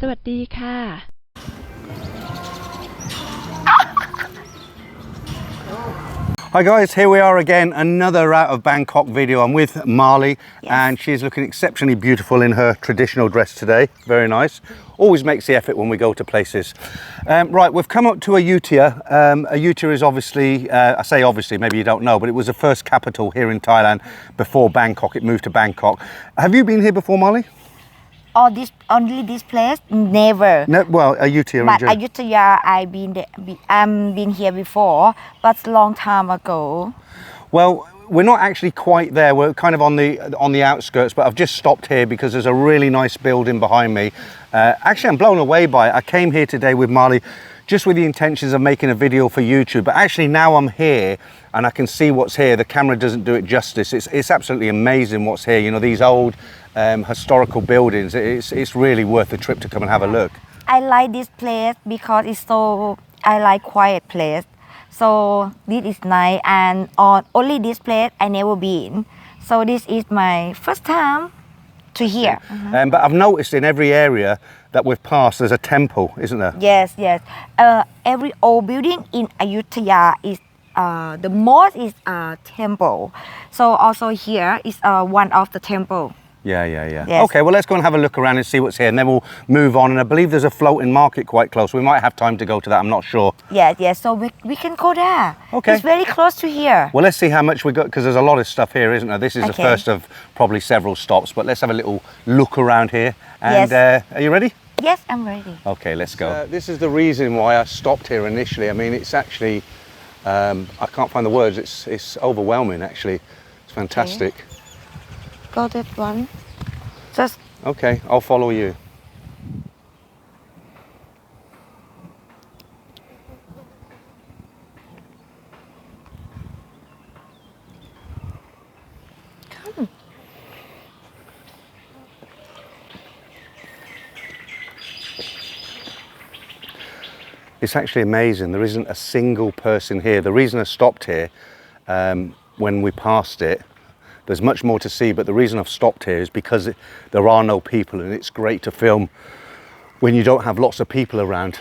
วัสดีค่ะ Hi guys, here we are again, another out of Bangkok video. I'm with Mali and she's looking exceptionally beautiful in her traditional dress today. Very nice. Always makes the effort when we go to places. Right, we've come up to Ayutthaya. Ayutthaya is obviously, I say obviously, maybe you don't know, but it was the first capital here in Thailand before Bangkok. It moved to Bangkok. Have you been here before, Mali? Only this place? Never. No, well, Ayutthaya. But Ayutthaya, I've been here before, but long time ago. Well, we're not actually quite there. We're kind of on the outskirts, but I've just stopped here because there's a really nice building behind me. Actually, I'm blown away by it. I came here today with Mali just with the intentions of making a video for YouTube, but actually now I'm here and I can see what's here. The camera doesn't do it justice. It's absolutely amazing what's here. You know, these old historical buildings. It's really worth the trip to come and have a look. I like this place because I like quiet place. So this is nice, and on only this place I never been. So this is my first time to here. But I've noticed in every area that we've passed there's a temple, isn't there? Yes. Every old building in Ayutthaya is the most is a temple. So also here is one of the temple. Yeah. Yes. Okay, well, let's go and have a look around and see what's here, and then we'll move on. And I believe there's a floating market quite close. We might have time to go to that, I'm not sure. Yes. So we can go there. Okay. It's very close to here. Well, let's see how much we got, because there's a lot of stuff here, isn't there? This is the Okay. first of probably several stops, but let's have a little look around here. And Yes. are you ready? Yes, I'm ready. Okay, let's go. This is the reason why I stopped here initially. I mean, it's actually, I can't find the words. It's overwhelming, actually. It's fantastic. Go that one. Just Okay, I'll follow you. come. It's actually amazing. There isn't a single person here. The reason I stopped here when we passed it, there's much more to see, but the reason I've stopped here is because there are no people, and it's great to film when you don't have lots of people around.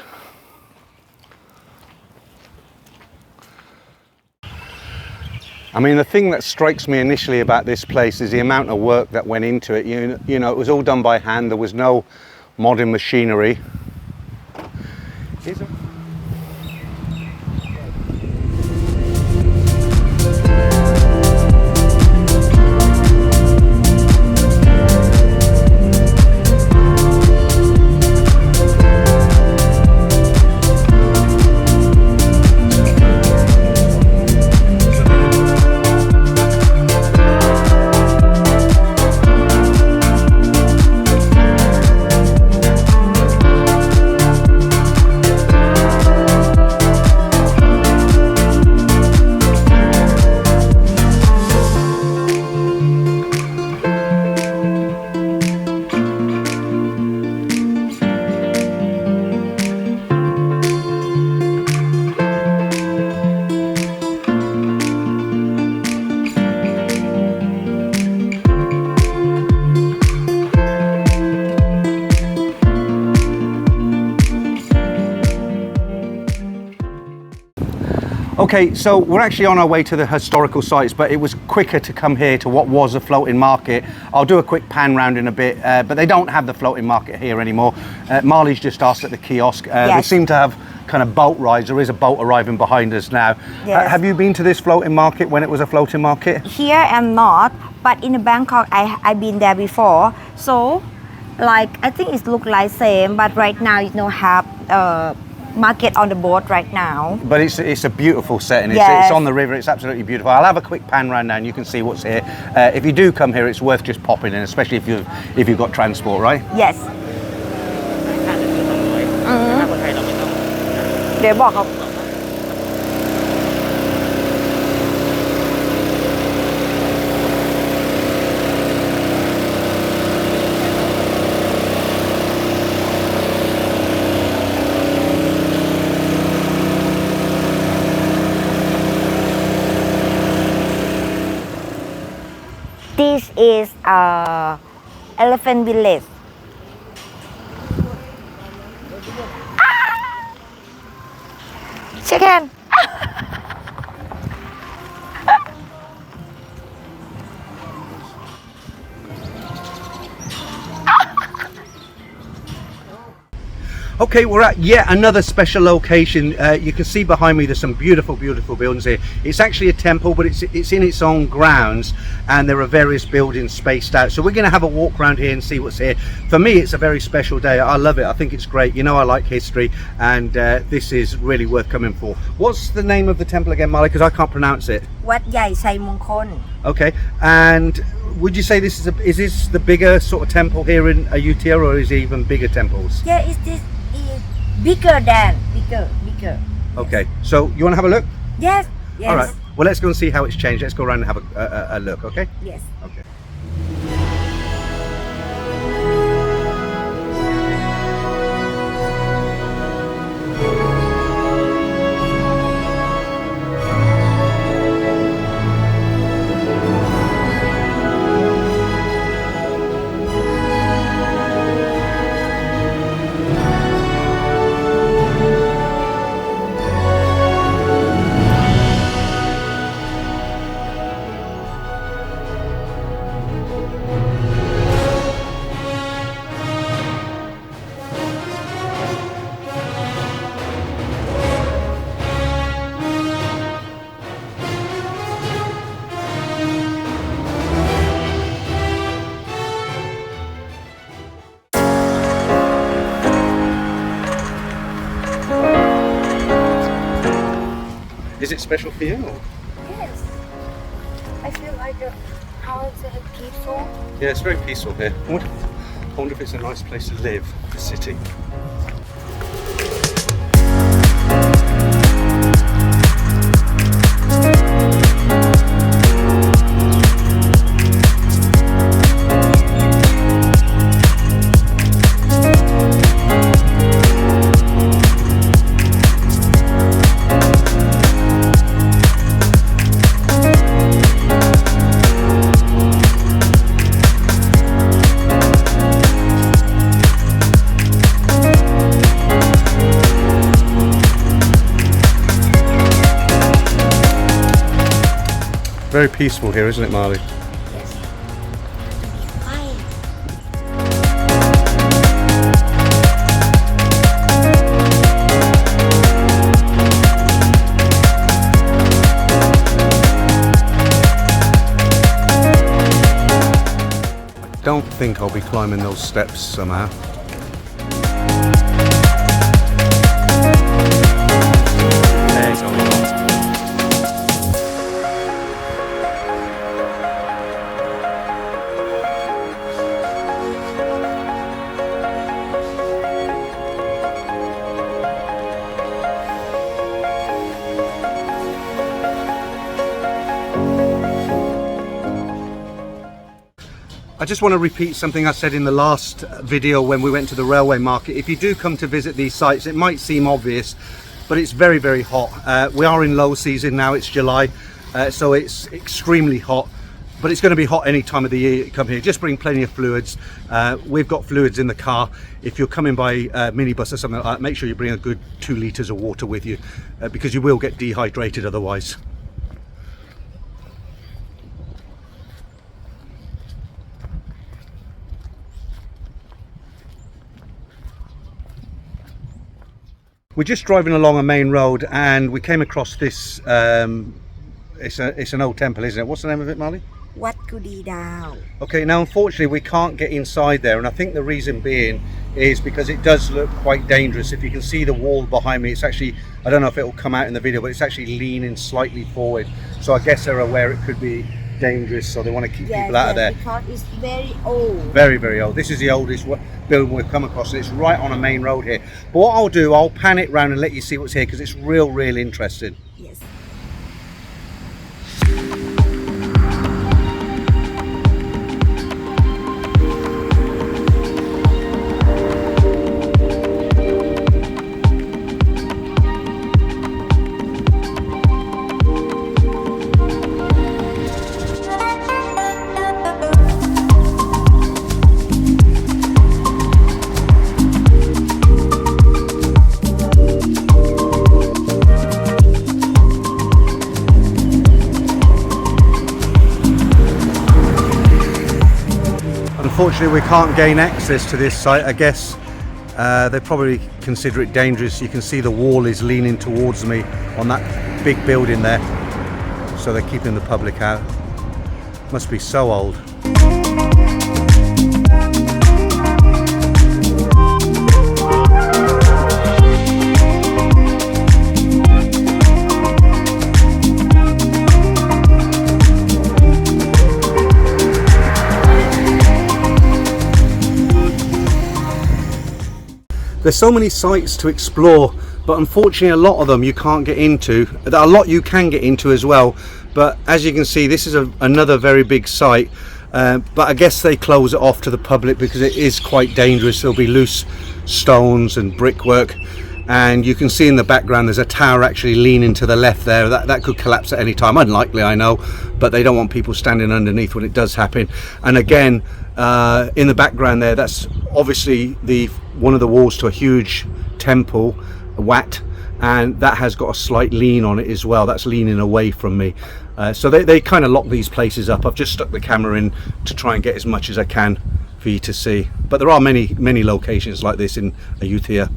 I mean, the thing that strikes me initially about this place is the amount of work that went into it. You know, it was all done by hand. There was no modern machinery. Okay, so we're actually on our way to the historical sites, but it was quicker to come here to what was a floating market. I'll do a quick pan round in a bit, but they don't have the floating market here anymore. Mali's just asked at the kiosk. They seem to have kind of boat rides. There is a boat arriving behind us now. Yes. Have you been to this floating market when it was a floating market? Here I'm not, but in Bangkok I've been there before. So like I think it look like same, but right now you don't have market on the boat right now. But it's a beautiful setting. Yes. It's on the river. It's absolutely beautiful. I'll have a quick pan round now and you can see what's here. If you do come here, it's worth just popping in, especially if you've got transport, right? Yes. เดี๋ยวบอกเขา This is elephant village. Shake hand. Okay, we're at yet another special location. You can see behind me there's some beautiful buildings here. It's actually a temple, but it's in its own grounds, and there are various buildings spaced out. So we're going to have a walk around here and see what's here. For me, it's a very special day. I love it. I think it's great. You know, I like history, and this is really worth coming for. What's the name of the temple again, Mali? Because I can't pronounce it. วัดใหญ่ชัยมงคล Okay, and would you say this is this the bigger sort of temple here in Ayutthaya, or is it even bigger temples? Yeah, this is bigger than bigger. Okay, so you want to have a look? Yes. All right. Well, let's go and see how it's changed. Let's go around and have a look. Okay. Yes. Okay. Is it special for you? Or? Yes. I feel like how is it peaceful? Yeah, it's very peaceful here. I wonder if it's a nice place to live, the city. Very peaceful here, isn't it, Mali? Yes. Quiet. I don't think I'll be climbing those steps somehow. There's only one. I just want to repeat something I said in the last video when we went to the railway market. If you do come to visit these sites, it might seem obvious, but it's very, very hot. We are in low season now, it's July, so it's extremely hot, but it's going to be hot any time of the year you come here. Just bring plenty of fluids. We've got fluids in the car. If you're coming by minibus or something like that, make sure you bring a good 2 litres of water with you, because you will get dehydrated otherwise. We're just driving along a main road and we came across this, it's an old temple, isn't it? What's the name of it, Mali? วัดกุดีดาว Okay, now unfortunately we can't get inside there, and I think the reason being is because it does look quite dangerous. If you can see the wall behind me, it's actually, I don't know if it will come out in the video, but it's actually leaning slightly forward. So I guess they're aware it could be dangerous, so they want to keep people out of there. Because it's very old. Very, very old. This is the oldest building we've come across, and it's right on a main road here. But what I'll do, I'll pan it round and let you see what's here, because it's real interesting. Yes. Unfortunately, we can't gain access to this site. I guess they probably consider it dangerous. You can see the wall is leaning towards me on that big building there. So they're keeping the public out. Must be so old. There's so many sites to explore, but unfortunately a lot of them you can't get into. A lot you can get into as well, but as you can see, this is another very big site, but I guess they close it off to the public because it is quite dangerous. There'll be loose stones and brickwork, and you can see in the background there's a tower actually leaning to the left there. That could collapse at any time. Unlikely, I know, but they don't want people standing underneath when it does happen. And again, in the background there, that's obviously one of the walls to a huge temple, a Wat, and that has got a slight lean on it as well. That's leaning away from me. So they kind of lock these places up. I've just stuck the camera in to try and get as much as I can for you to see. But there are many locations like this in Ayutthaya.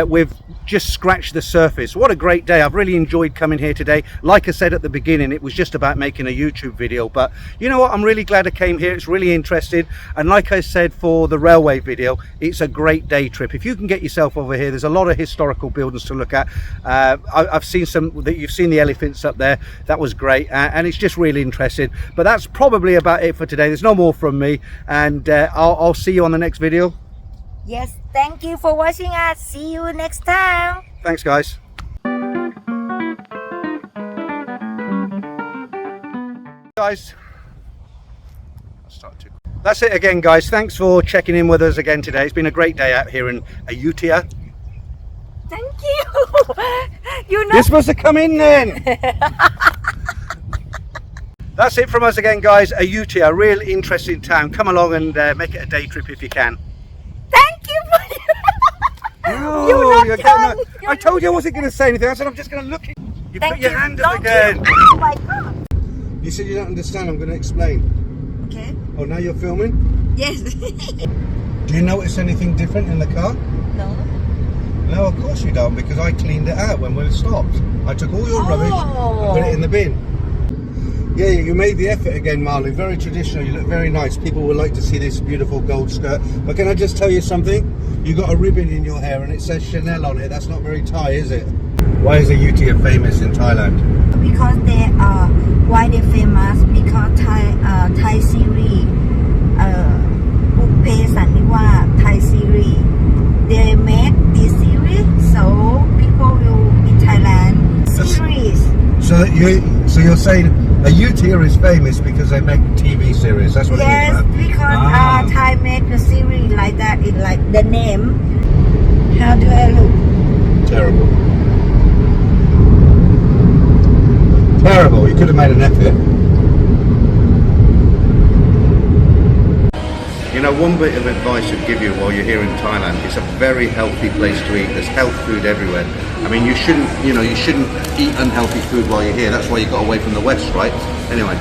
We've just scratched the surface. What a great day. I've really enjoyed coming here today. Like I said at the beginning, it was just about making a YouTube video, but you know what, I'm really glad I came here. It's really interesting, and like I said for the railway video, it's a great day trip. If you can get yourself over here, there's a lot of historical buildings to look at. I've seen some that you've seen, the elephants up there. That was great, and it's just really interesting. But that's probably about it for today. There's no more from me, and I'll see you on the next video. Yes, thank you for watching us. See you next time. Thanks, guys. That's it again, guys. Thanks for checking in with us again today. It's been a great day out here in Ayutthaya. Thank you. You're supposed to come in then. That's it from us again, guys. Ayutthaya, a real interesting town. Come along and make it a day trip if you can. Thank you for you're done. I told you I wasn't going to say anything. I said I'm just going to look at you. You put your hand up again. Oh my God. You said you don't understand. I'm going to explain. Okay. Oh, now you're filming? Yes. Do you notice anything different in the car? No. No, of course you don't, because I cleaned it out when we stopped. I took all your rubbish and put it in the bin. Yeah, you made the effort again, Mali. Very traditional. You look very nice. People would like to see this beautiful gold skirt. But can I just tell you something? You got a ribbon in your hair and it says Chanel on it. That's not very Thai, is it? Why is Ayutthaya famous in Thailand? Because why they're famous? Because Thai series, Bupe Saniwa Thai series, they make this series, so people will in Thailand series. So you're saying Ayutthaya is famous because they make TV series? That's what it is, right? Yes, because Thai make a series like that. It's like the name. How do I look? Terrible. Terrible. You could have made an effort. You know, one bit of advice I'd give you while you're here in Thailand, it's a very healthy place to eat. There's health food everywhere. I mean, you shouldn't eat unhealthy food while you're here. That's why you got away from the West, right? Anyway.